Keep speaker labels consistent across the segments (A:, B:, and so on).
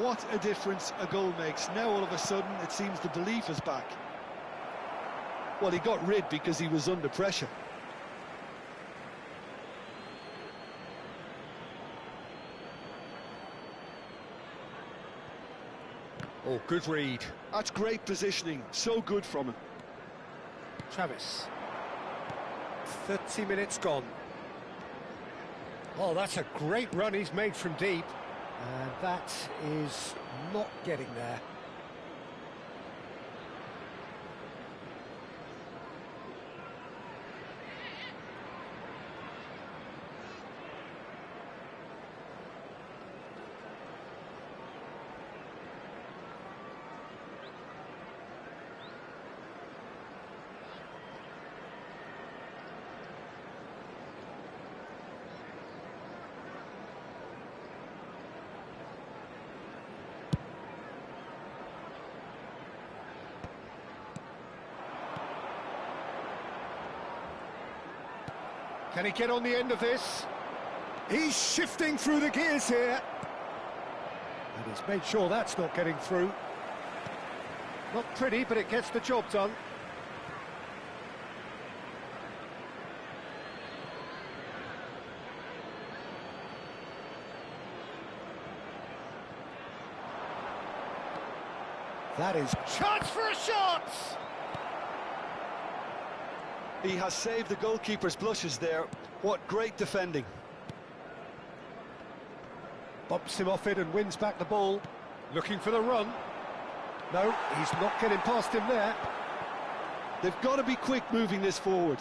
A: what a difference a goal makes. Now all of a sudden it seems the belief is back. Well, he got rid because he was under pressure.
B: Oh, good read.
A: That's great positioning, so good from him.
B: Travis. 30 minutes gone. Oh, that's a great run he's made from deep. And that is not getting there. Can he get on the end of this? He's shifting through the gears here. And he's made sure that's not getting through. Not pretty, but it gets the job done. That is chance for a shot!
A: He has saved the goalkeeper's blushes there. What great defending.
B: Bumps him off it and wins back the ball. Looking for the run. No, he's not getting past him there.
A: They've got to be quick moving this forward.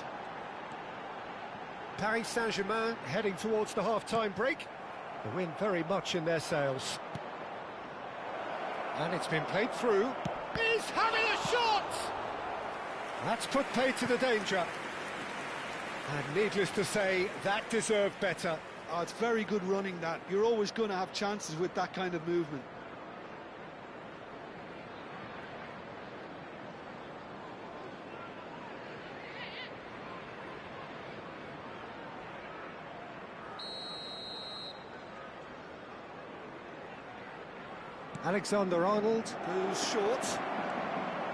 B: Paris Saint-Germain heading towards the half-time break. The wind very much in their sails. And it's been played through. He's having a shot! That's put pay to the danger. And needless to say, that deserved better.
A: Oh, it's very good running, that. You're always going to have chances with that kind of movement.
B: Alexander-Arnold goes short.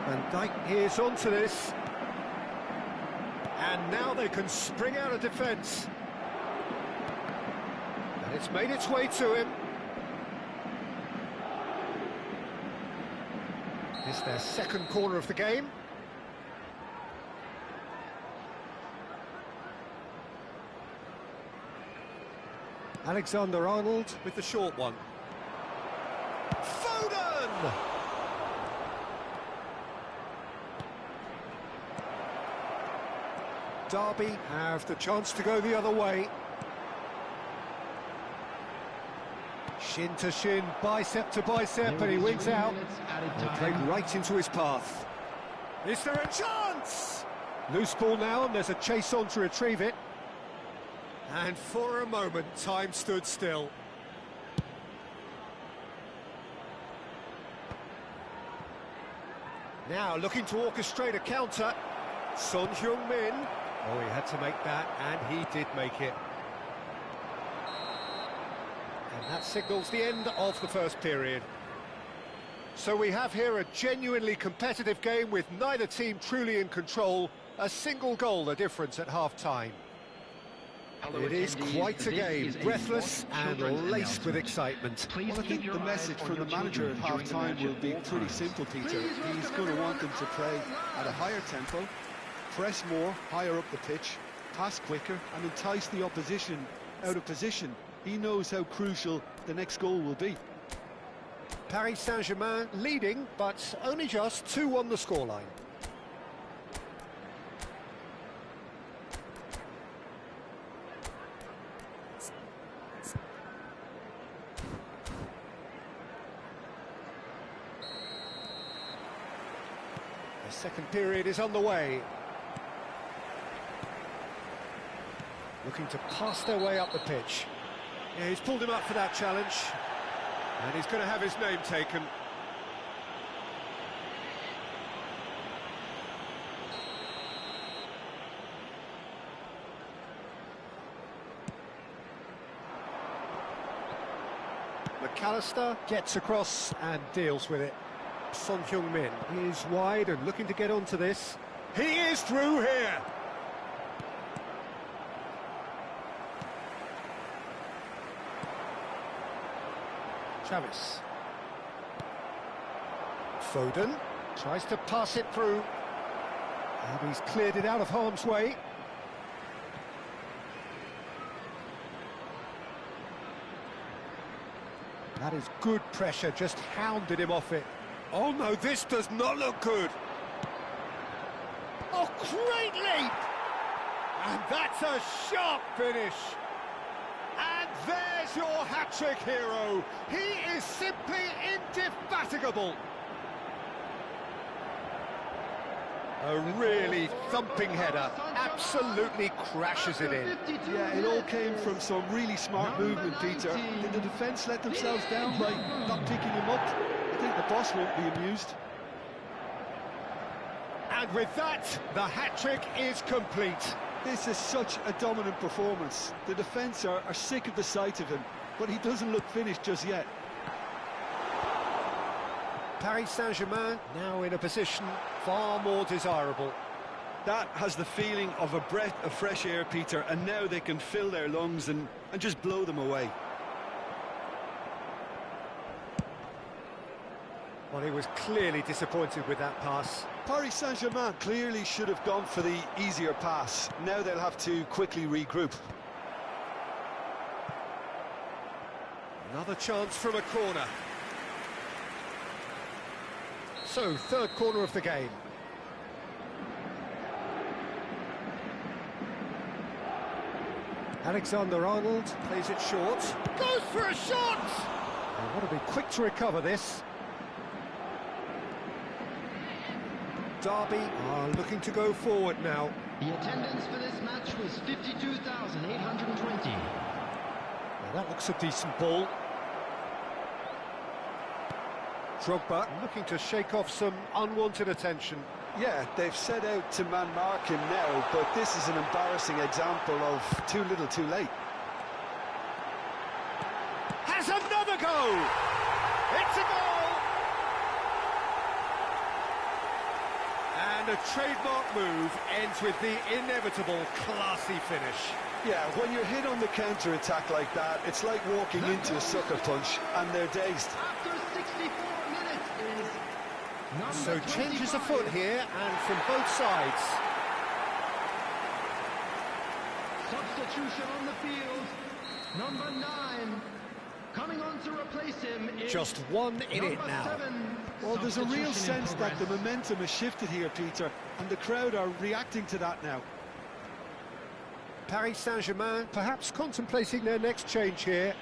B: Van Dijk is onto this. And now they can spring out of defence. And it's made its way to him. It's their second corner of the game. Alexander-Arnold with the short one. Foden! Derby have the chance to go the other way. Shin to shin, bicep to bicep, and he wins out. And played right into his path. Is there a chance? Loose ball now, and there's a chase on to retrieve it. And for a moment, time stood still. Now looking to orchestrate a counter. Son Heung-min. Oh, he had to make that, and he did make it. And that signals the end of the first period. So we have here a genuinely competitive game with neither team truly in control. A single goal the difference at half-time. It is quite a game, breathless and laced with excitement.
A: Well, I think the message from the manager at half-time will be pretty simple, Peter. He's going to want them to play at a higher tempo, press more, higher up the pitch, pass quicker, and entice the opposition out of position. He knows how crucial the next goal will be.
B: Paris Saint-Germain leading, but only just 2 on the scoreline. The second period is underway. Looking to pass their way up the pitch. Yeah, he's pulled him up for that challenge. And he's going to have his name taken. McAllister gets across and deals with it. Son Heung-min is wide and looking to get onto this. He is through here! Travis. Foden tries to pass it through. And he's cleared it out of harm's way. That is good pressure, just hounded him off it. Oh no, this does not look good. Oh, great leap! And that's a sharp finish. And there's your hat-trick hero. He is simply indefatigable. A really thumping header, absolutely crashes it in.
A: Yeah, it all came from some really smart movement, Peter. Did the defence let themselves down by not picking him up? I think the boss won't be amused.
B: And with that, the hat-trick is complete.
A: This is such a dominant performance. The defence are sick of the sight of him, but he doesn't look finished just yet.
B: Paris Saint-Germain now in a position far more desirable.
A: That has the feeling of a breath of fresh air, Peter, and now they can fill their lungs and just blow them away.
B: Well, he was clearly disappointed with that pass.
A: Paris Saint-Germain clearly should have gone for the easier pass. Now they'll have to quickly regroup.
B: Another chance from a corner. So, third corner of the game. Alexander-Arnold plays it short. Goes for a shot! They want to be quick to recover this. Derby are looking to go forward now.
C: The attendance for this match was 52,820.
B: Well, that looks a decent ball. Drogba looking to shake off some unwanted attention.
A: Yeah, they've set out to man-mark him now, but this is an embarrassing example of too little too late.
B: Has another go! It's a goal! And a trademark move ends with the inevitable classy finish.
A: Yeah, when you're hit on the counter-attack like that, it's like walking into a sucker punch, and they're dazed.
C: After 64 minutes is
B: So changes afoot here, and from both sides.
C: substitution on the field. Number 9 coming on to replace him is
B: Just one in it
C: number
B: now.
C: 7.
A: Well, there's a real
C: Substitution in
A: sense that the
C: progress.
A: momentum has shifted here, Peter, and the crowd are reacting to that now.
B: Paris Saint-Germain perhaps contemplating their next change here.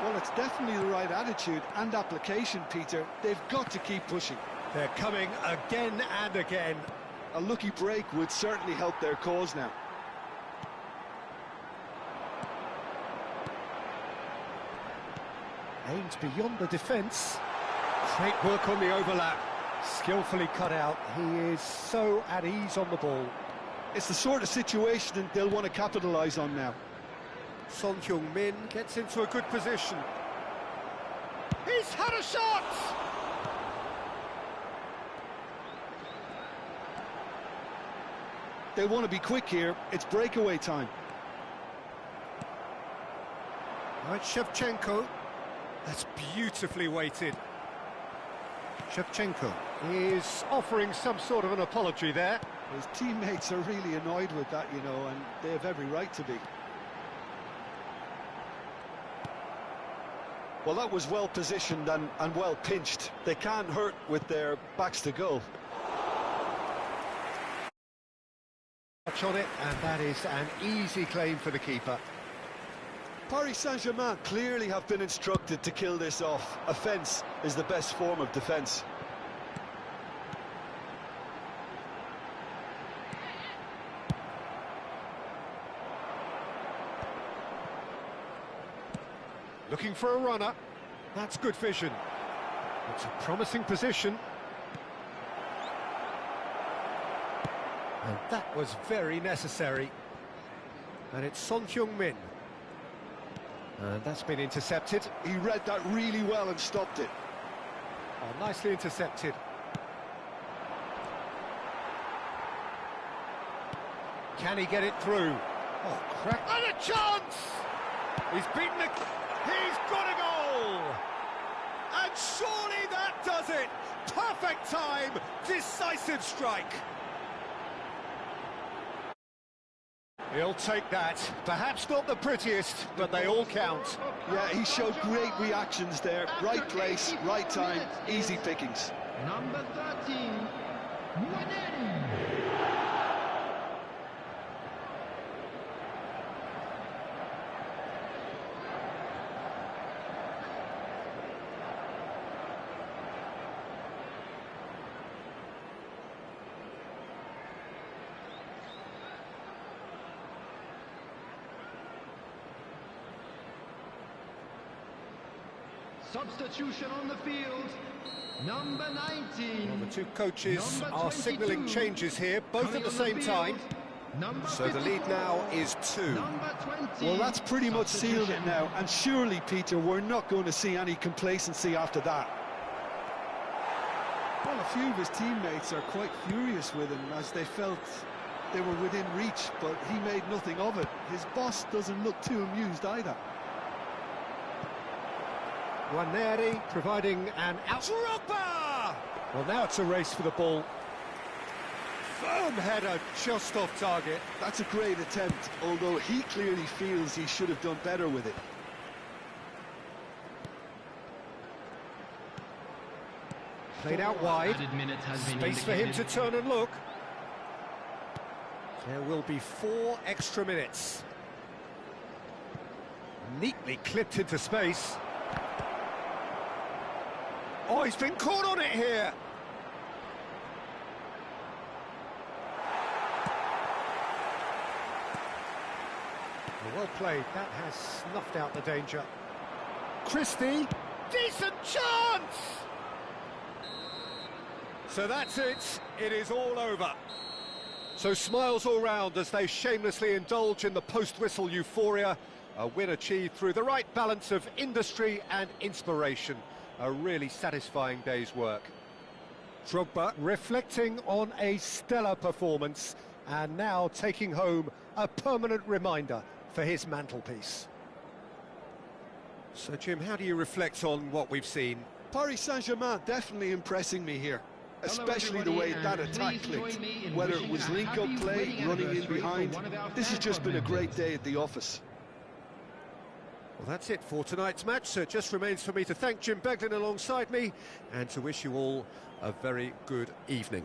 A: Well, it's definitely the right attitude and application, Peter. They've got to keep pushing.
B: They're coming again and again.
A: A lucky break would certainly help their cause now.
B: Aimed beyond the defence. Great work on the overlap. Skillfully cut out. He is so at ease on the ball.
A: It's the sort of situation they'll want to capitalise on now.
B: Son Heung-min gets into a good position. He's had a shot!
A: They want to be quick here. It's breakaway time.
B: Right, Shevchenko. That's beautifully weighted. Shevchenko is offering some sort of an apology there.
A: His teammates are really annoyed with that, you know, and they have every right to be. Well, that was well positioned and well pinched. They can't hurt with their backs to goal.
B: Touch on it, and that is an easy claim for the keeper.
A: Paris Saint-Germain clearly have been instructed to kill this off. Offence is the best form of defence.
B: Looking for a runner. That's good vision. It's a promising position. And that was very necessary. And it's Son Heung-min. And that's been intercepted.
A: He read that really well and stopped it.
B: Oh, nicely intercepted. Can he get it through? Oh, crack. And a chance! He's beaten the... He's got a goal! And surely that does it! Perfect time! Decisive strike! He'll take that. Perhaps not the prettiest, but they all count.
A: Yeah, he showed great reactions there. Right place, right time, easy pickings.
C: Number 13, Wanen. Substitution on the field, number 19.
B: Well, the two coaches
C: Number
B: are signalling
C: 22.
B: changes here, both
C: Coming
B: at the
C: on
B: same
C: field,
B: time.
C: number
B: So the lead
C: 54.
B: now is 2.
C: Number 20.
A: Well, that's pretty much sealed it
C: Substitution.
A: now. And surely, Peter, we're not going to see any complacency after that. Well, a few of his teammates are quite furious with him as they felt they were within reach, but he made nothing of it. His boss doesn't look too amused either.
B: Waneri providing an out. Drogba! Well, now it's a race for the ball. Firm header just off target.
A: That's a great attempt, although he clearly feels he should have done better with it.
B: Played out wide.
C: Added minutes has been
B: Space for him to
C: indicated.
B: turn and look. There will be 4 extra minutes. Neatly clipped into space. Oh, he's been caught on it here. Well played. That has snuffed out the danger. Christie. Decent chance! So that's it. It is all over. So smiles all round as they shamelessly indulge in the post-whistle euphoria. A win achieved through the right balance of industry and inspiration. A really satisfying day's work. Drogba reflecting on a stellar performance and now taking home a permanent reminder for his mantelpiece. So, Jim, how do you reflect on what we've seen?
A: Paris Saint-Germain definitely impressing me here, especially the
C: everybody,
A: way that
C: and
A: attack
C: please join
A: clicked.
C: me in
A: Whether
C: wishing
A: it was
C: a
A: link-up
C: happy
A: play,
C: wedding
A: running in
C: anniversary for
A: behind,
C: one of our
A: this has
C: fan
A: just been a
C: club
A: great
C: members.
A: day at the office.
B: Well, that's it for tonight's match, so it just remains for me to thank Jim Beglin alongside me and to wish you all a very good evening.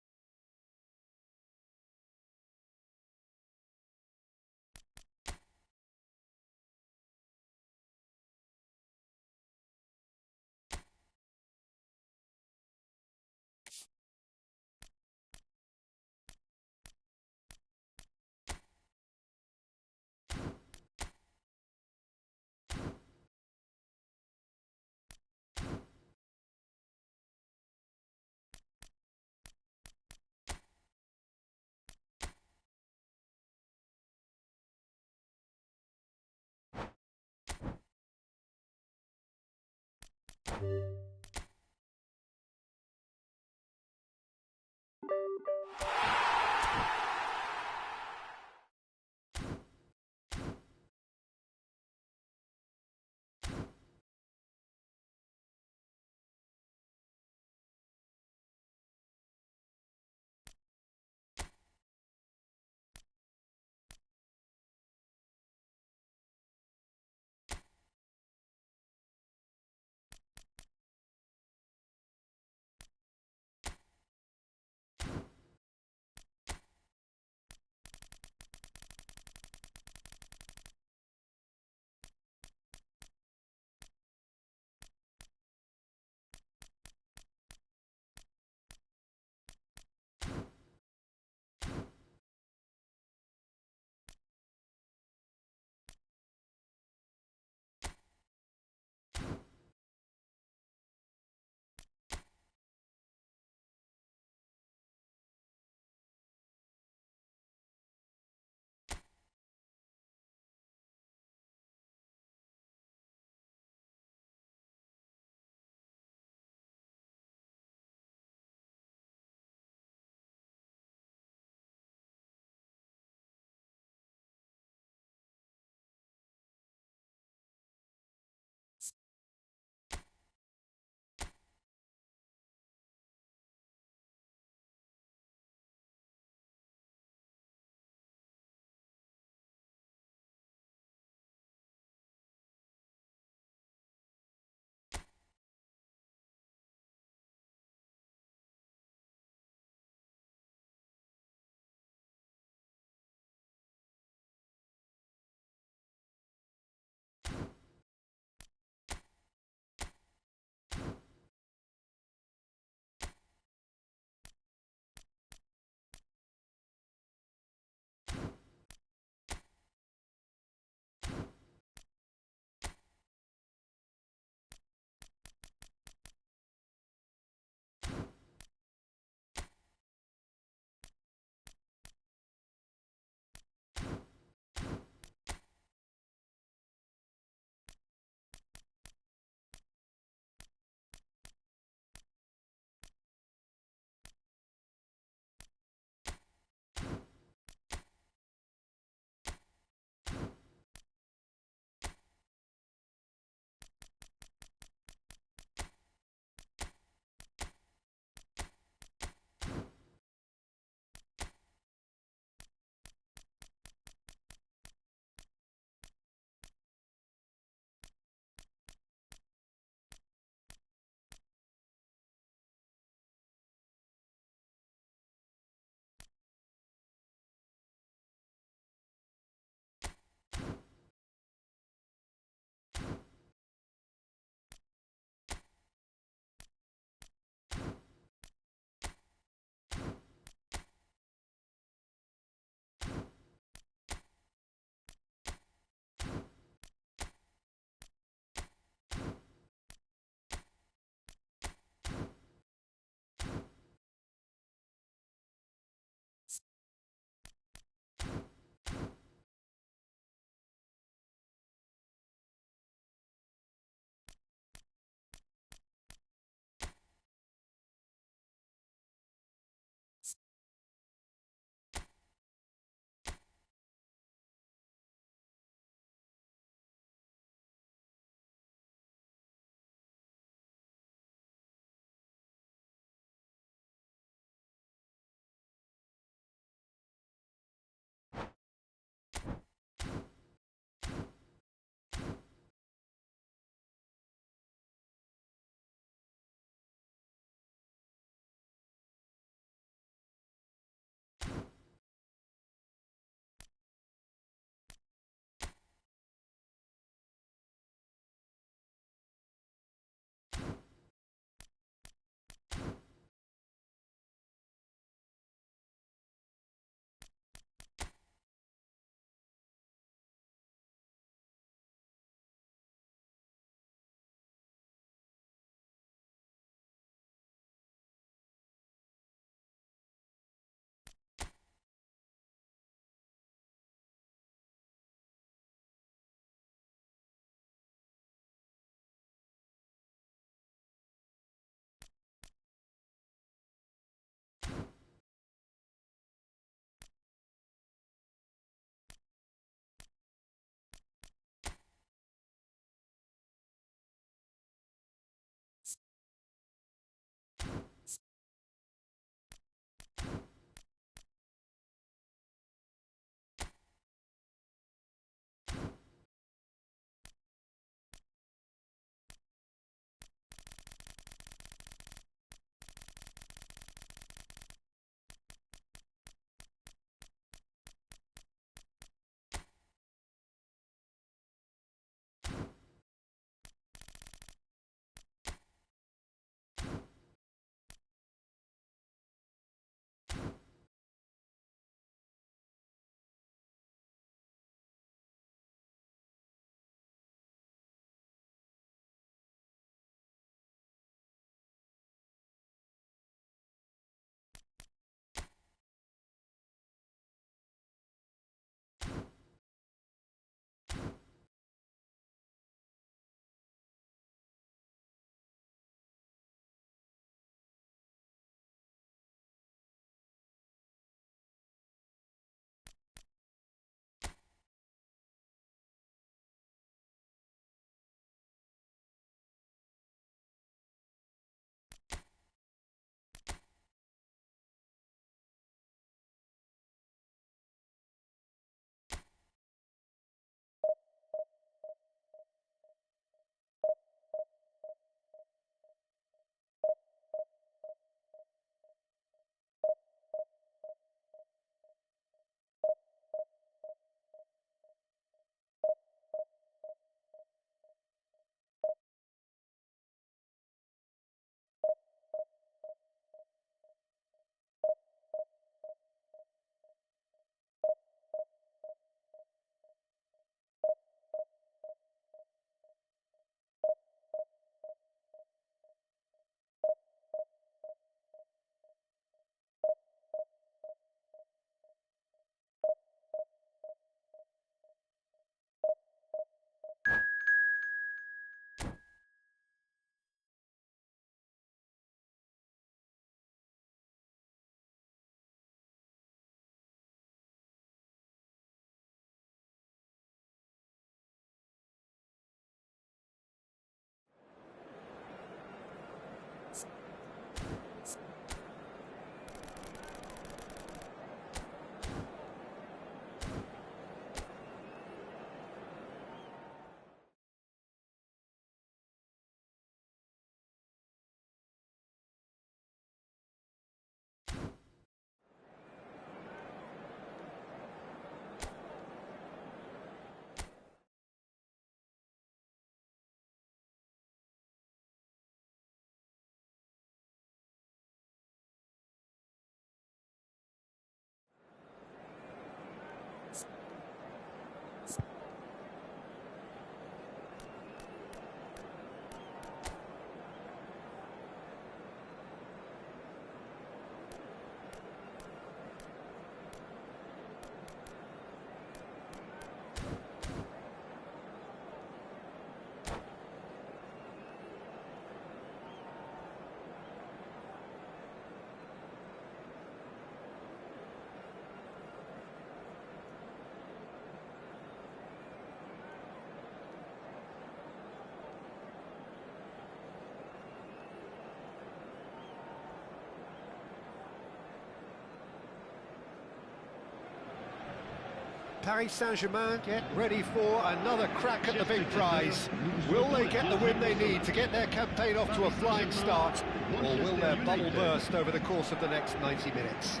B: Paris Saint-Germain get ready for another crack at the big prize. Will they get the win they need to get their campaign off to a flying start, or will their bubble burst over the course of the next 90 minutes?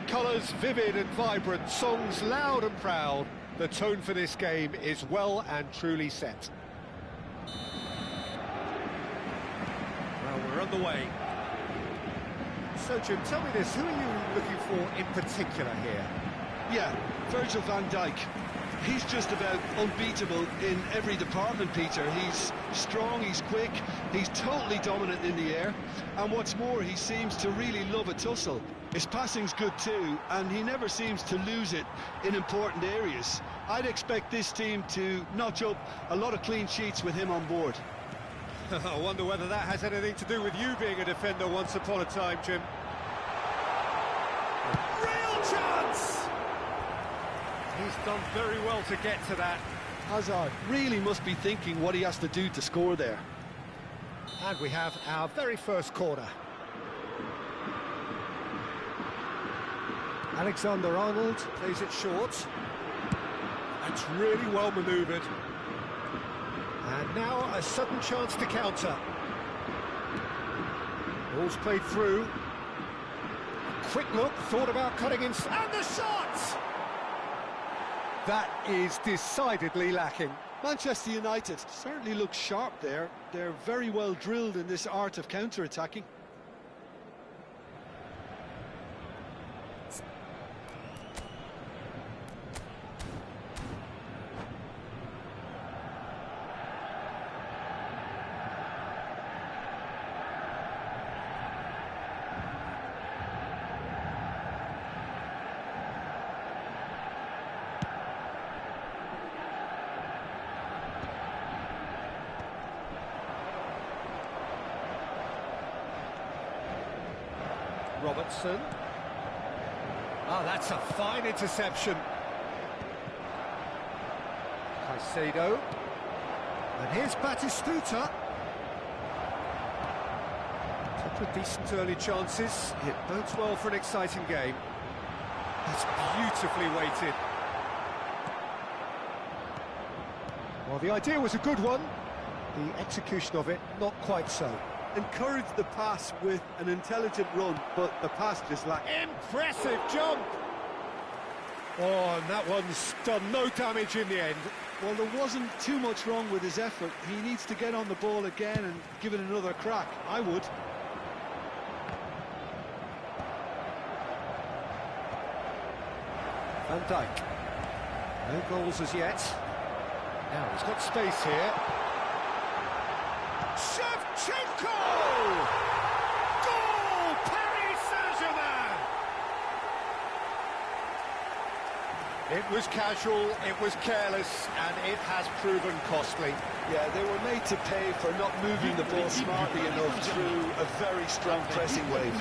B: Colours vivid and vibrant, songs loud and proud. The tone for this game is well and truly set. Well, we're underway. So, Jim, tell me this, who are you looking for in particular here?
A: Yeah, Virgil van Dijk. He's just about unbeatable in every department, Peter. He's strong, he's quick, he's totally dominant in the air, and what's more, he seems to really love a tussle. His passing's good too, and he never seems to lose it in important areas. I'd expect this team to notch up a lot of clean sheets with him on board.
B: I wonder whether that has anything to do with you being a defender once upon a time, Jim. Real chance! He's done very well to get to that.
A: Hazard really must be thinking what he has to do to score there.
B: And we have our very first corner. Alexander-Arnold plays it short. That's really well manoeuvred. And now a sudden chance to counter. Ball's played through. Quick look, thought about cutting in. And the shot! That is decidedly lacking.
A: Manchester United certainly look sharp there. They're very well drilled in this art of counter-attacking.
B: Robertson. Oh, that's a fine interception. Caicedo. And here's Batistuta. Couple of decent early chances. It bodes well for an exciting game. That's beautifully weighted. Well, the idea was a good one. The execution of it, not quite so.
A: Encouraged the pass with an intelligent run, but the pass just lacked.
B: Impressive jump! Oh, and that one's done no damage in the end.
A: Well, there wasn't too much wrong with his effort. He needs to get on the ball again and give it another crack. I would.
B: Van Dijk. No goals as yet. Now he's got space here. Shevchenko! Goal! Paris Saint-Germain! It was casual, it was careless, and it has proven costly.
A: Yeah, they were made to pay for not moving the ball smartly enough through a very strong pressing wave.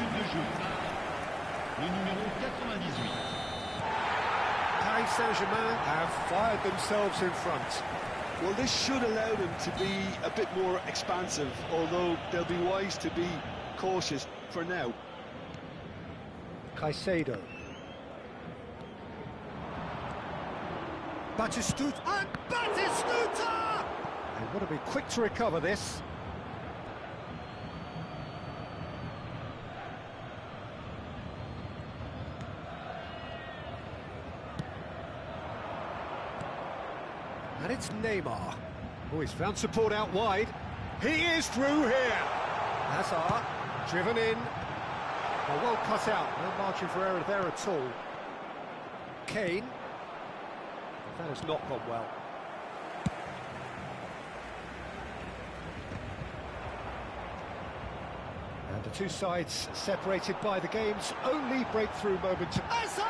B: Paris Saint-Germain have fired themselves in front.
A: Well, this should allow them to be a bit more expansive, although they'll be wise to be cautious for now.
B: Caicedo. Batistuta! And Batistuta! They want to be quick to recover this. And it's Neymar. Oh, he's found support out wide. He is through here. Hazard, driven in. Well cut out. No margin for error there at all. Kane. That has not gone well. And the two sides separated by the game's only breakthrough moment. Hazard!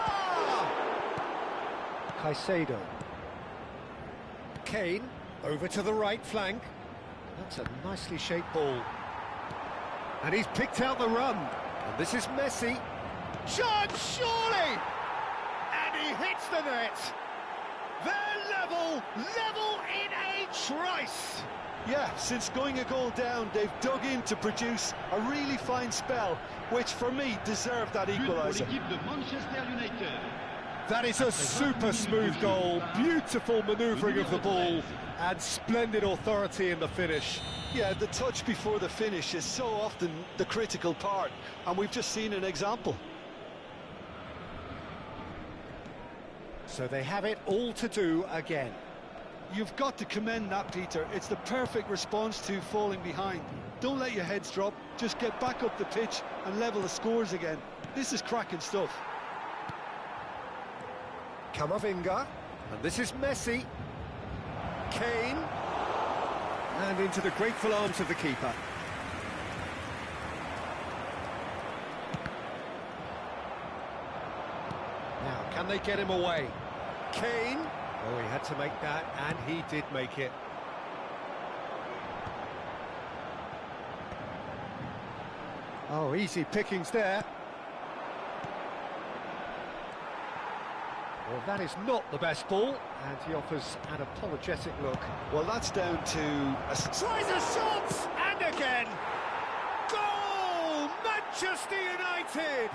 B: Caicedo. Kane, over to the right flank. That's a nicely shaped ball. And he's picked out the run. And this is Messi. Chance, surely! And he hits the net. They're level in a trice.
A: Yeah, since going a goal down, they've dug in to produce a really fine spell, which for me deserved that equaliser.
B: That is a super smooth goal, beautiful manoeuvring of the ball, and splendid authority in the finish.
A: Yeah, the touch before the finish is so often the critical part, and we've just seen an example.
B: So they have it all to do again.
A: You've got to commend that, Peter. It's the perfect response to falling behind. Don't let your heads drop, just get back up the pitch and level the scores again. This is cracking stuff.
B: Camavinga, and this is Messi. Kane, and into the grateful arms of the keeper. Now, can they get him away? Kane, oh, he had to make that, and he did make it. Oh, easy pickings there. Well, that is not the best ball, and he offers an apologetic look.
A: Well, that's down to...
B: Tries a shot, and again! Goal! Manchester United!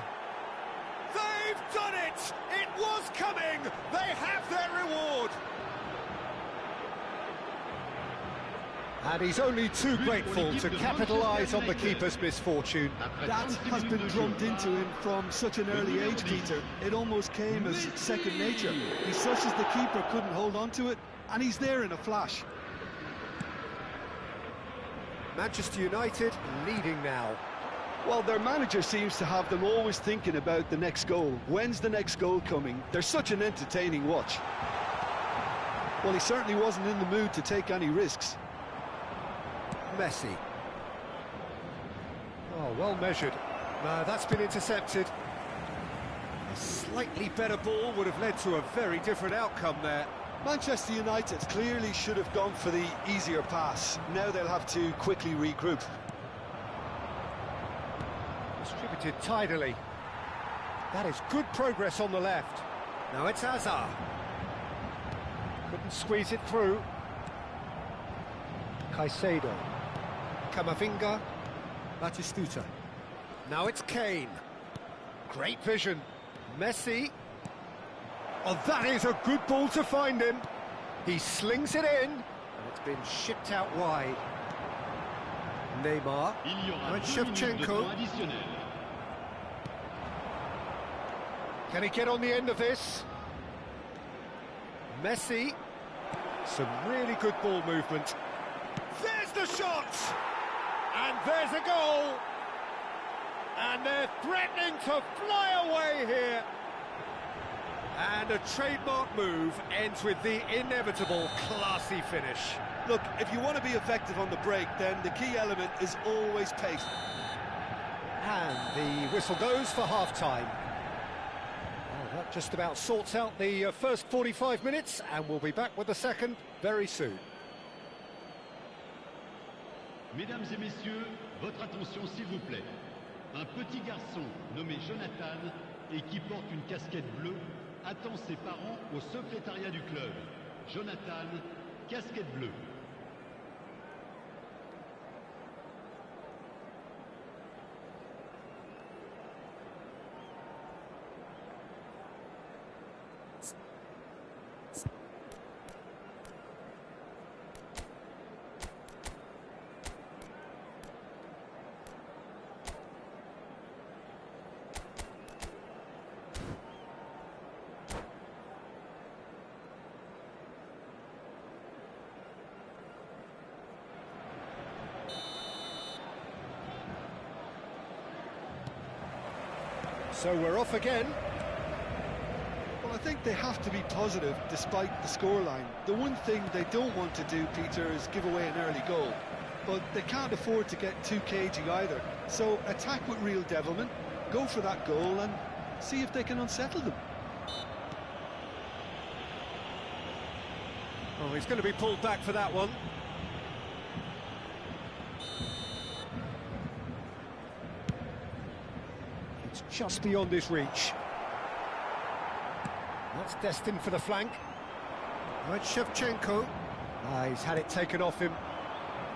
B: They've done it! It was coming! They have their reward! And he's only too grateful to capitalise on the keeper's misfortune.
A: That has been drummed into him from such an early age, Peter. It almost came as second nature. He's such as the keeper couldn't hold on to it, and he's there in a flash.
B: Manchester United leading now.
A: Well, their manager seems to have them always thinking about the next goal. When's the next goal coming? They're such an entertaining watch. Well, he certainly wasn't in the mood to take any risks.
B: Messi. Oh, well measured. No, that's been intercepted. A slightly better ball would have led to a very different outcome there.
A: Manchester United clearly should have gone for the easier pass. Now they'll have to quickly regroup.
B: Distributed tidily. That is good progress on the left. Now it's Hazard. Couldn't squeeze it through. Caicedo. Camavinga. Batistuta. Now it's Kane. Great vision. Messi. Oh, that is a good ball to find him. He slings it in, and it's been shipped out wide. Neymar. And Shevchenko. Can he get on the end of this? Messi. Some really good ball movement. There's the shot! And there's a goal! And they're threatening to fly away here. And a trademark move ends with the inevitable classy finish.
A: Look, if you want to be effective on the break, then the key element is always pace.
B: And the whistle goes for half-time. Well, that just about sorts out the first 45 minutes, and we'll be back with the second very soon.
D: Mesdames et messieurs, votre attention s'il vous plaît. Un petit garçon nommé Jonathan et qui porte une casquette bleue attend ses parents au secrétariat du club. Jonathan, casquette bleue.
B: So we're off again.
A: Well, I think they have to be positive despite the scoreline. The one thing they don't want to do, Peter, is give away an early goal. But they can't afford to get too cagey either. So attack with real devilment, go for that goal and see if they can unsettle them.
B: Oh, he's going to be pulled back for that one. It's just beyond his reach. That's destined for the flank. Right, Shevchenko. He's had it taken off him.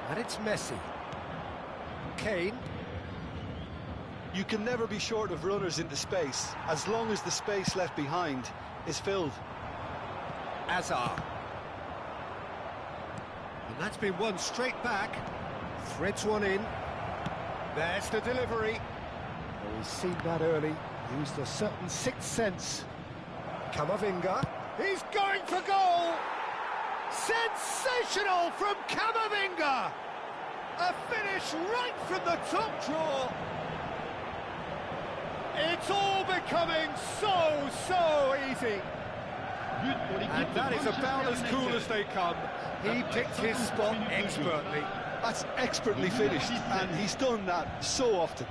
B: And it's Messi. Kane.
A: You can never be short of runners into space. As long as the space left behind is filled.
B: Azar. And that's been won straight back. Threads one in. There's the delivery. Oh, he's seen that early. Used a certain sixth sense. Camavinga. He's going for goal! Sensational from Camavinga! A finish right from the top draw. It's all becoming so easy. And that is about as cool as they come. He picked his spot expertly.
A: That's expertly finished, and he's done that so often.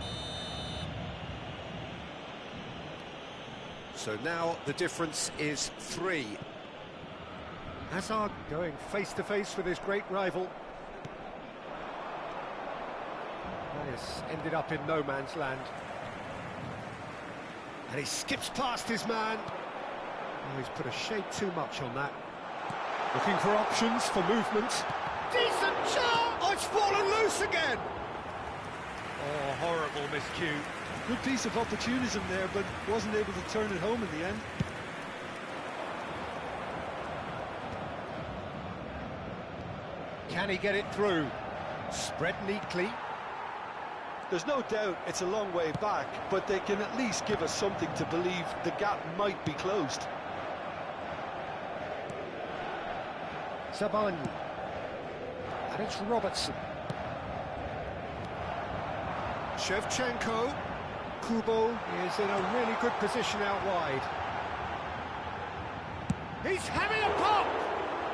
B: So now the difference is 3. Hazard going face-to-face with his great rival. This ended up in no man's land. And he skips past his man. Oh, he's put a shade too much on that. Looking for options for movement. Decent shot! Oh, it's fallen loose again! Oh, horrible miscue.
A: Good piece of opportunism there, but wasn't able to turn it home in the end.
B: Can he get it through? Spread neatly.
A: There's no doubt it's a long way back, but they can at least give us something to believe the gap might be closed.
B: Zabalny. And it's Robertson. Shevchenko. Kubo is in a really good position out wide. He's having a pop!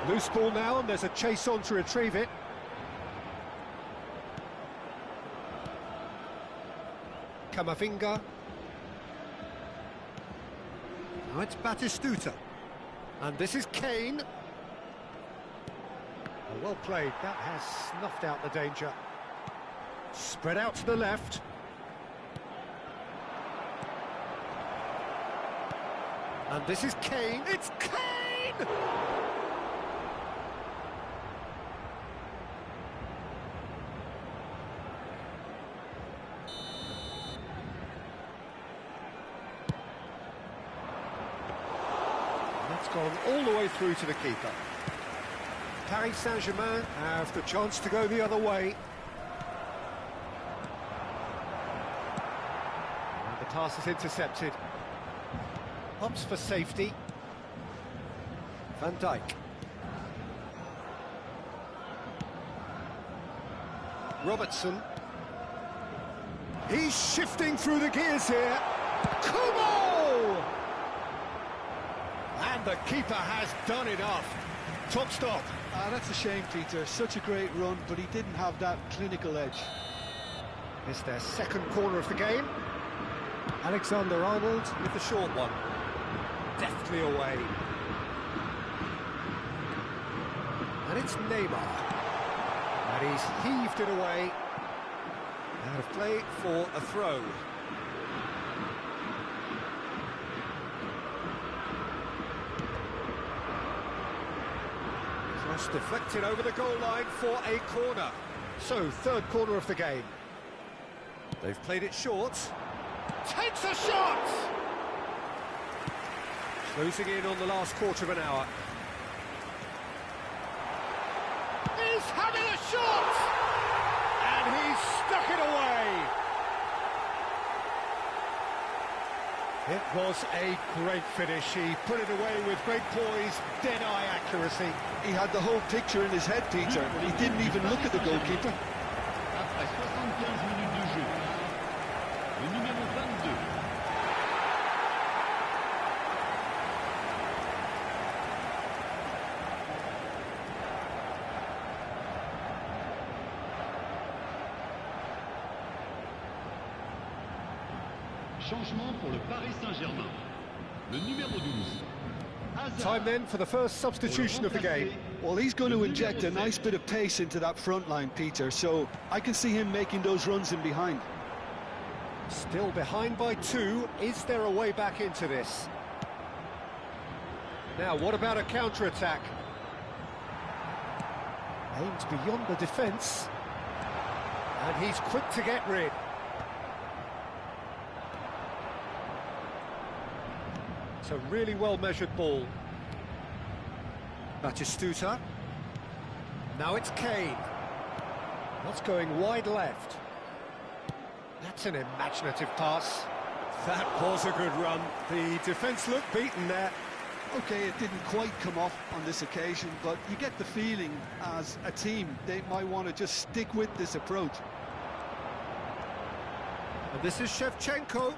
B: Loose ball now, and there's a chase on to retrieve it. Camavinga. Now it's Batistuta. And this is Kane. Well played, that has snuffed out the danger. Spread out to the left. And this is Kane. It's Kane! That's gone all the way through to the keeper. Paris Saint-Germain have the chance to go the other way. And the pass is intercepted. Hops for safety. Van Dijk. Robertson. He's shifting through the gears here. Kubo! And the keeper has done enough. Top stop.
A: That's a shame, Peter. Such a great run, but he didn't have that clinical edge.
B: It's their second corner of the game. Alexander-Arnold with the short one. Deftly away. And it's Neymar. And he's heaved it away. Out of play for a throw. Cross deflected over the goal line for a corner. So, third corner of the game. They've played it short. Takes a shot! Closing in on the last quarter of an hour. He's having a shot! And he's stuck it away! It was a great finish. He put it away with great poise, dead-eye accuracy.
A: He had the whole picture in his head, Peter. He didn't even look at the goalkeeper.
D: Après 75 minutes de jeu, le numéro 22. Changement pour le Paris Saint-Germain. Le numéro 12.
B: Time then for the first substitution of the game.
A: Well, he's going to inject a nice bit of pace into that front line, Peter, so I can see him making those runs in behind.
B: Still behind by 2. Is there a way back into this? Now, what about a counter-attack? Aimed beyond the defence. And he's quick to get rid. It's a really well-measured ball. Batistuta. Now it's Kane. That's going wide left. That's an imaginative pass. That was a good run. The defence looked beaten there.
A: Okay, it didn't quite come off on this occasion, but you get the feeling as a team they might want to just stick with this approach.
B: And this is Shevchenko.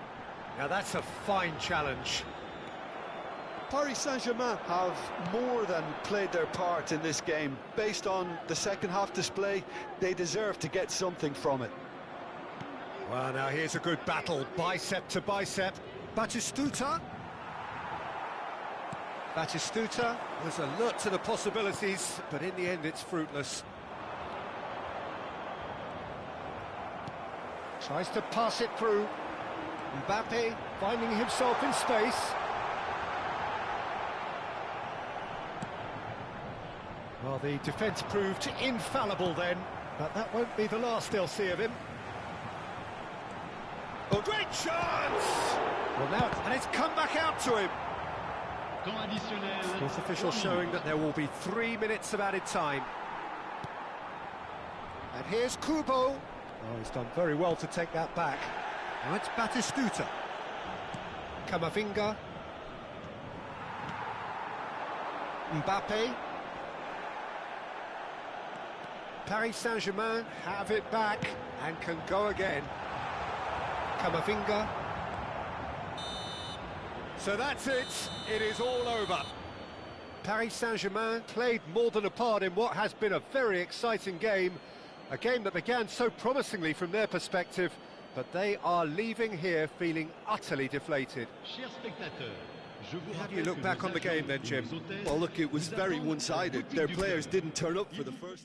B: Now that's a fine challenge.
A: Paris Saint-Germain have more than played their part in this game. Based on the second half display, they deserve to get something from it.
B: Well, now here's a good battle, bicep to bicep. Batistuta. Batistuta was alert to the possibilities, but in the end it's fruitless. Tries to pass it through. Mbappe finding himself in space. Well, the defence proved infallible then, but that won't be the last they'll see of him. Oh, great chance! Well, now, and it's come back out to him.
D: Temps additionnel.
B: Fourth official showing that there will be 3 minutes of added time. And here's Kubo. Oh, he's done very well to take that back. Now it's Batistuta. Camavinga. Mbappe. Paris Saint-Germain have it back and can go again. Camavinga. So that's it. It is all over. Paris Saint-Germain played more than a part in what has been a very exciting game. A game that began so promisingly from their perspective, but they are leaving here feeling utterly deflated.
D: Chers spectateurs, je vous
B: How do you
D: rappelle
B: look
D: que
B: back
D: nos
B: on the game
D: agents
B: then,
D: et
B: Jim?
D: nos hôtels
A: Well, look, it was
D: nous
A: very
D: attendent
A: one-sided.
D: boutique
A: Their
D: du
A: players
D: club.
A: didn't turn up for the first...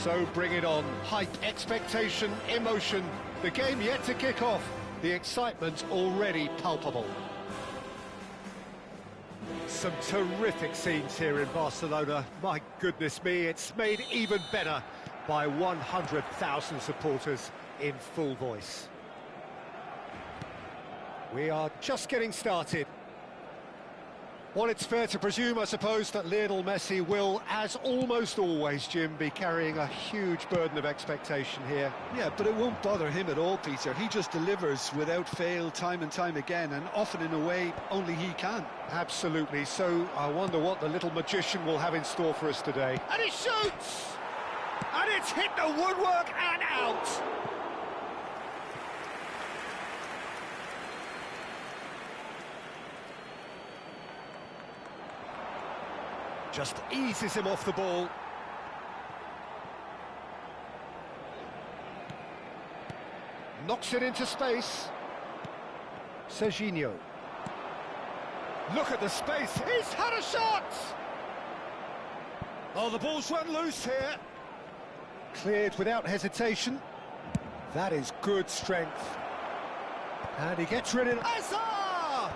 B: So bring it on. Hype, expectation, emotion. The game yet to kick off. The excitement already palpable. Some terrific scenes here in Barcelona. My goodness me, it's made even better by 100,000 supporters in full voice. We are just getting started. Well, it's fair to presume, I suppose, that Lionel Messi will, as almost always, Jim, be carrying a huge burden of expectation here.
A: Yeah, but it won't bother him at all, Peter. He just delivers without fail time and time again, and often in a way only he can.
B: Absolutely. So I wonder what the little magician will have in store for us today. And he shoots! And it's hit the woodwork and out! Just eases him off the ball. Knocks it into space. Serginho. Look at the space. He's had a shot! Oh, the ball's run loose here. Cleared without hesitation. That is good strength. And he gets rid of it. Hazard!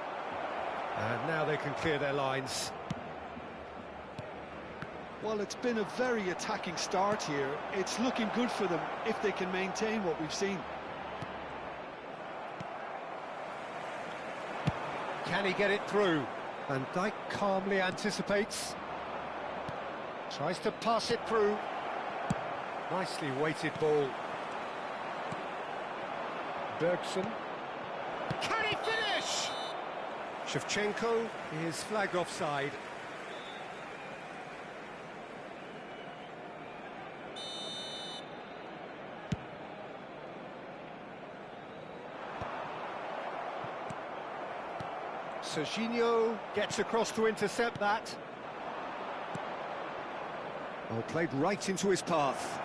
B: And now they can clear their lines.
A: Well, it's been a very attacking start here. It's looking good for them if they can maintain what we've seen.
B: Can he get it through? Van Dijk calmly anticipates. Tries to pass it through. Nicely weighted ball. Bergson. Can he finish? Shevchenko is flagged offside. Serginho gets across to intercept that. Oh, played right into his path.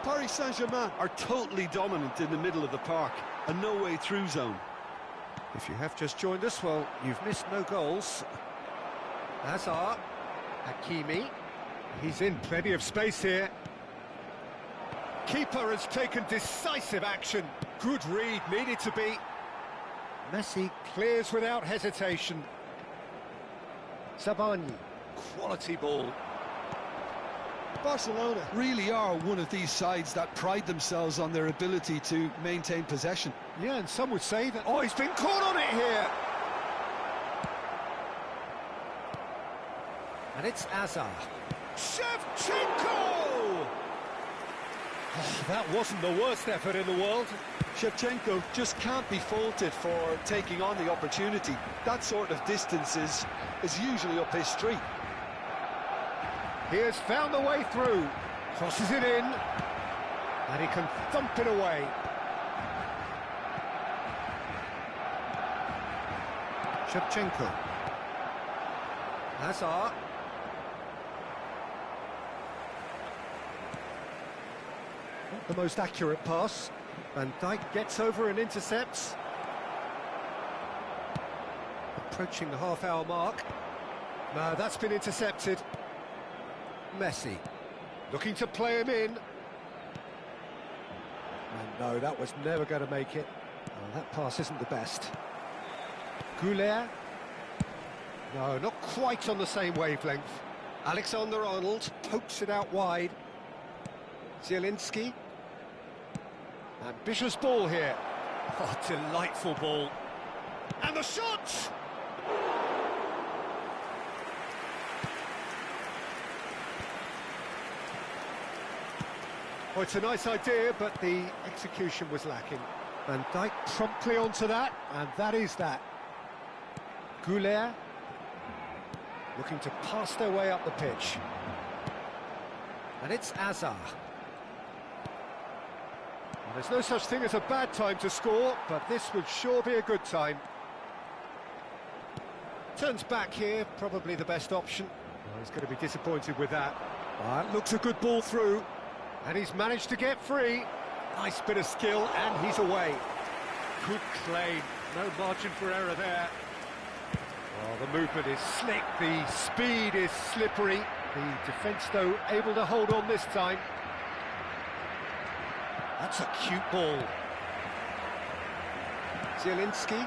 A: Paris Saint-Germain are totally dominant in the middle of the park, a no-way through zone.
B: If you have just joined us, well, you've missed no goals. Hazard, Hakimi, he's in plenty of space here. Keeper has taken decisive action. Good read, needed to be. Messi clears without hesitation. Savani, quality ball.
A: Barcelona really are one of these sides that pride themselves on their ability to maintain possession.
B: Yeah, and some would say that... Oh, he's been caught on it here! And it's Hazard. Shevchenko! Oh, that wasn't the worst effort in the world.
A: Shevchenko just can't be faulted for taking on the opportunity. That sort of distance is usually up his street.
B: He has found a way through. Crosses it in. And he can thump it away. Shevchenko. Hazard. Not the most accurate pass. Van Dijk gets over and intercepts. Approaching the half-hour mark. No, that's been intercepted. Messi. Looking to play him in. And no, that was never going to make it. Oh, that pass isn't the best. Goulet. No, not quite on the same wavelength. Alexander-Arnold pokes it out wide. Zielinski. Ambitious ball here. Oh, delightful ball. And the shot! Oh, it's a nice idea, but the execution was lacking. Van Dijk promptly onto that, and that is that. Goulet looking to pass their way up the pitch. And it's Hazard. Well, there's no such thing as a bad time to score, but this would sure be a good time. Turns back here, probably the best option. Well, he's going to be disappointed with that. Looks a good ball through. And he's managed to get free. Nice bit of skill, and he's away. Good claim. No margin for error there. Oh, the movement is slick, the speed is slippery, The defence, though, able to hold on this time. That's a cute ball. Zielinski.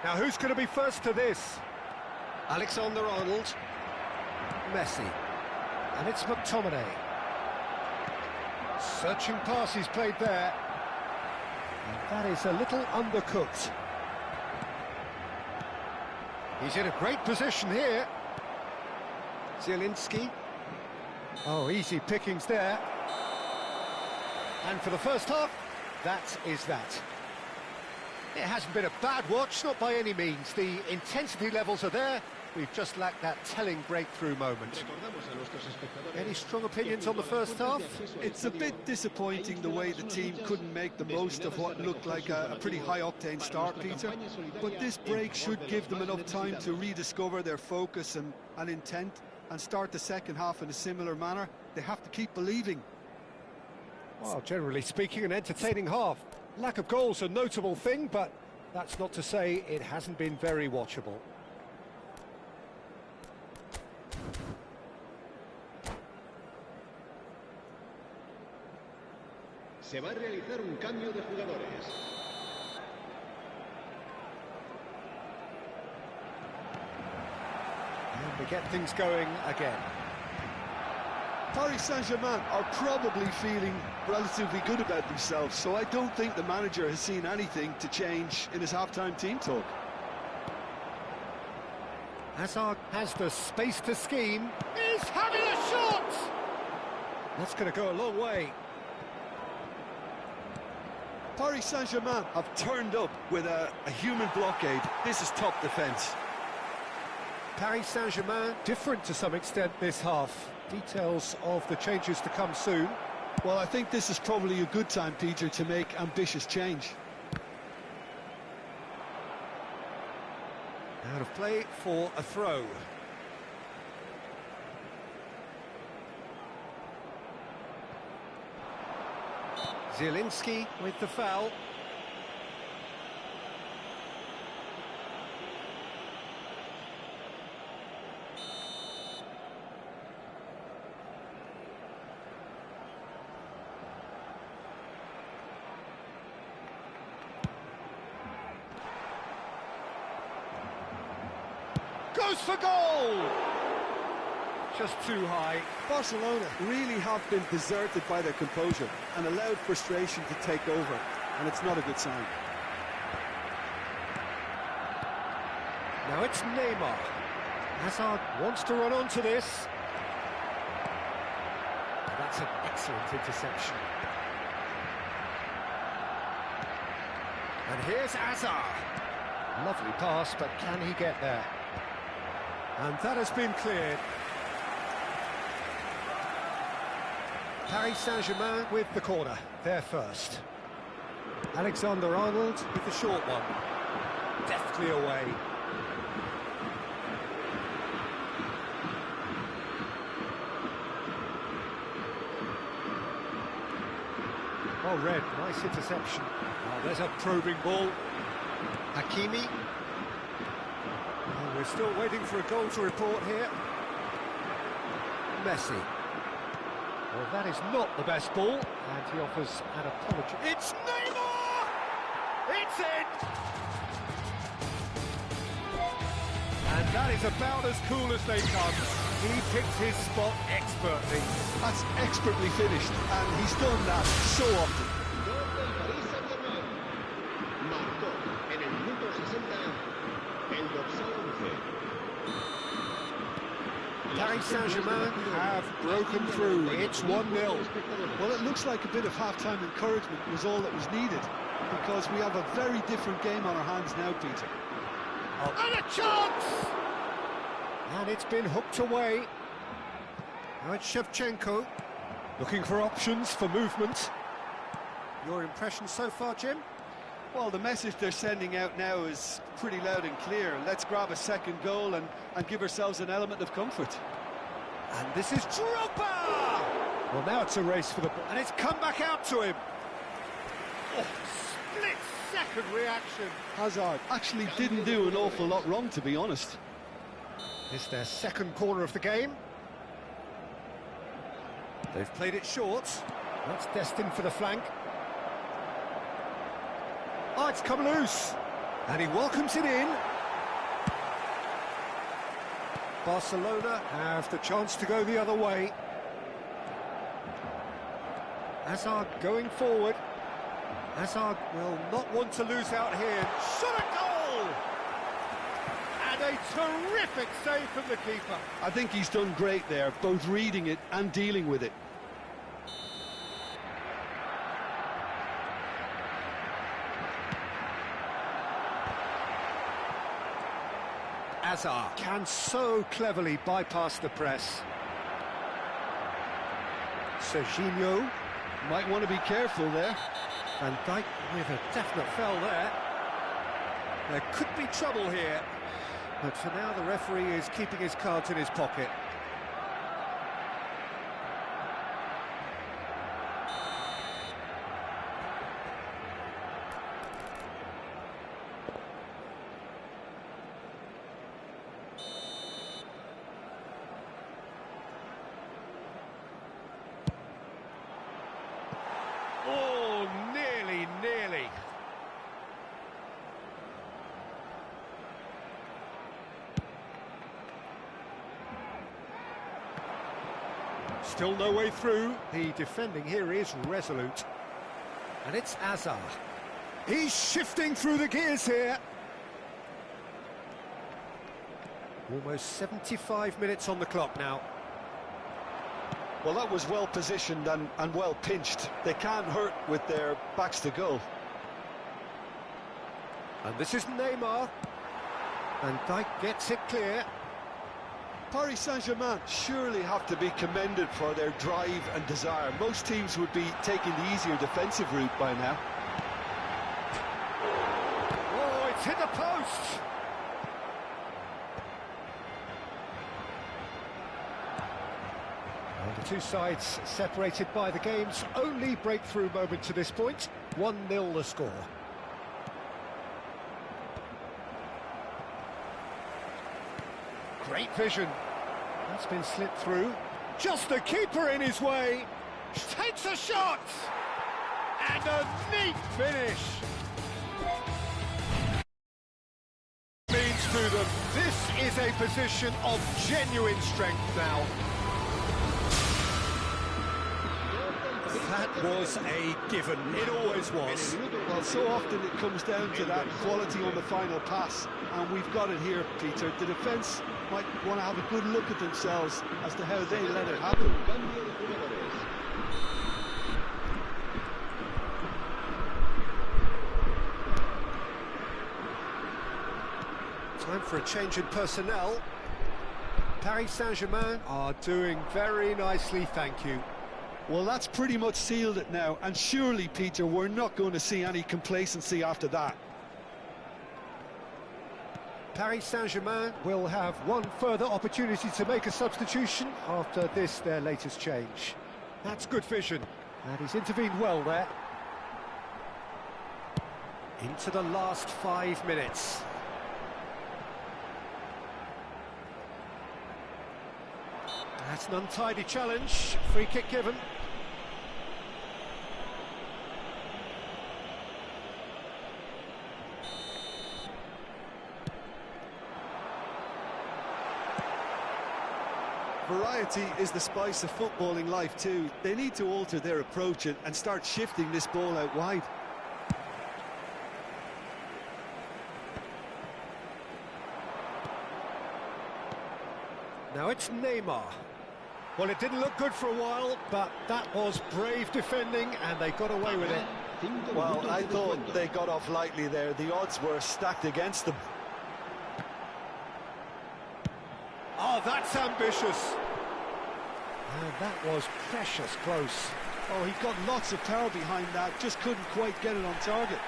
B: Now, who's going to be first to this? Alexander-Arnold. Messi. And it's McTominay. Searching pass he's played there. And that is a little undercooked. He's in a great position here. Zielinski. Oh, easy pickings there. And for the first half, that is that. It hasn't been a bad watch, not by any means. The intensity levels are there. We've just lacked that telling breakthrough moment. Any strong opinions on the first half?
A: It's a bit disappointing the way the team couldn't make the most of what looked like a pretty high-octane start, Peter. But this break should give them enough time to rediscover their focus and intent and start the second half in a similar manner. They have to keep believing.
B: Well, generally speaking, an entertaining half. Lack of goals a notable thing, but that's not to say it hasn't been very watchable.
E: Se va a realizar un cambio de jugadores.
B: And we get things going again.
A: Paris Saint-Germain are probably feeling relatively good about themselves, so I don't think the manager has seen anything to change in his half-time team talk.
B: Hazard has the space to scheme. He's having a shot! That's going to go a long way.
A: Paris Saint-Germain have turned up with a human blockade. This is top defence.
B: Paris Saint-Germain different to some extent this half. Details of the changes to come soon.
A: Well, I think this is probably a good time, Peter, to make ambitious change.
B: Out of play for a throw. Zielinski with the foul. Goes for goal! Just too high.
A: Barcelona really have been deserted by their composure and allowed frustration to take over, and it's not a good sign.
B: Now it's Neymar. Hazard wants to run onto this. That's an excellent interception. And here's Hazard. Lovely pass, but can he get there? And that has been cleared. Paris Saint-Germain with the corner, there first. Alexander-Arnold with the short one. Deftly away. Well read, nice interception. Oh, there's a probing ball. Hakimi. Oh, we're still waiting for a goal to report here. Messi. Well, that is not the best ball, and he offers an apology. It's Neymar! It's in! And that is about as cool as they come. He picked his spot expertly.
A: That's expertly finished, and he's done that so often.
E: Gol del Paris Saint-Germain. Marcó en el minuto 60 el dorsal 11.
B: Paris Saint-Germain have broken through. It's 1-0.
A: Well, it looks like a bit of half-time encouragement was all that was needed, because we have a very different game on our hands now, Peter.
B: Oh. And a chance! And it's been hooked away. Now it's Shevchenko, looking for options for movement. Your impression so far, Jim?
A: Well, the message they're sending out now is pretty loud and clear. Let's grab a second goal and give ourselves an element of comfort.
B: And this is Drogba! Well, now it's a race for the ball, and it's come back out to him. Oh, splits second reaction.
A: Hazard actually didn't do an awful lot wrong, to be honest.
B: It's their second corner of the game. They've played it short. That's destined for the flank. Oh, it's come loose. And he welcomes it in. Barcelona have the chance to go the other way. Hazard going forward. Hazard will not want to lose out here. Shot a goal! And a terrific save from the keeper.
A: I think he's done great there, both reading it and dealing with it.
B: Hazard can so cleverly bypass the press. Serginho.
A: Might want to be careful there.
B: Van Dijk with a definite foul there. There could be trouble here. But for now, the referee is keeping his cards in his pocket. Oh, nearly. Still no way through. The defending here is resolute. And it's Hazard. He's shifting through the gears here. Almost 75 minutes on the clock now.
A: Well, that was well positioned and well pinched. They can't hurt with their backs to goal.
B: And this is Neymar. Van Dijk gets it clear.
A: Paris Saint-Germain surely have to be commended for their drive and desire. Most teams would be taking the easier defensive route by now.
B: Oh, it's hit the post! Well, the two sides separated by the game's only breakthrough moment to this point. 1-0 the score. Great vision. That's been slipped through. Just the keeper in his way. Takes a shot! And a neat finish. Means to them. This is a position of genuine strength now. That was a given. It always was.
A: Well, so often it comes down to that quality on the final pass, and we've got it here, Peter. The defence might want to have a good look at themselves as to how they let it happen.
B: Time for a change in personnel. Paris Saint-Germain are doing very nicely, thank you.
A: Well, that's pretty much sealed it now, and surely, Peter, we're not going to see any complacency after that.
B: Paris Saint-Germain will have one further opportunity to make a substitution after this, their latest change. That's good vision, and he's intervened well there. Into the last 5 minutes. That's an untidy challenge, free kick given.
A: Variety is the spice of footballing life too. They need to alter their approach and start shifting this ball out wide.
B: Now it's Neymar. Well, it didn't look good for a while, but that was brave defending, and they got away with it.
A: Well, I thought they got off lightly there. The odds were stacked against them.
B: Oh, that's ambitious. And that was precious close.
A: Oh, he got lots of power behind that, just couldn't quite get it on target.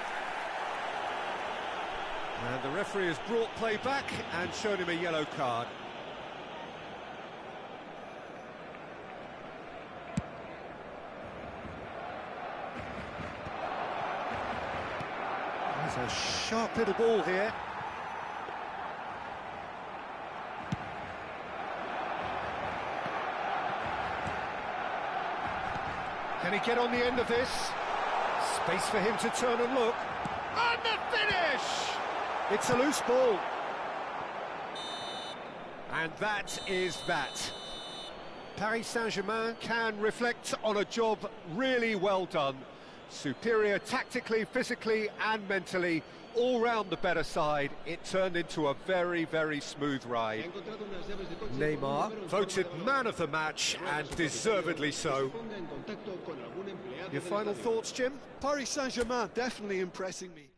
B: And the referee has brought play back and shown him a yellow card. It's a sharp little ball here. Can he get on the end of this? Space for him to turn and look. And the finish! It's a loose ball. And that is that. Paris Saint-Germain can reflect on a job really well done. Superior tactically, physically and mentally, all round the better side. It turned into a very, very smooth ride. Neymar voted man of the match, and deservedly so. Your final thoughts, Jim?
A: Paris Saint-Germain definitely impressing me.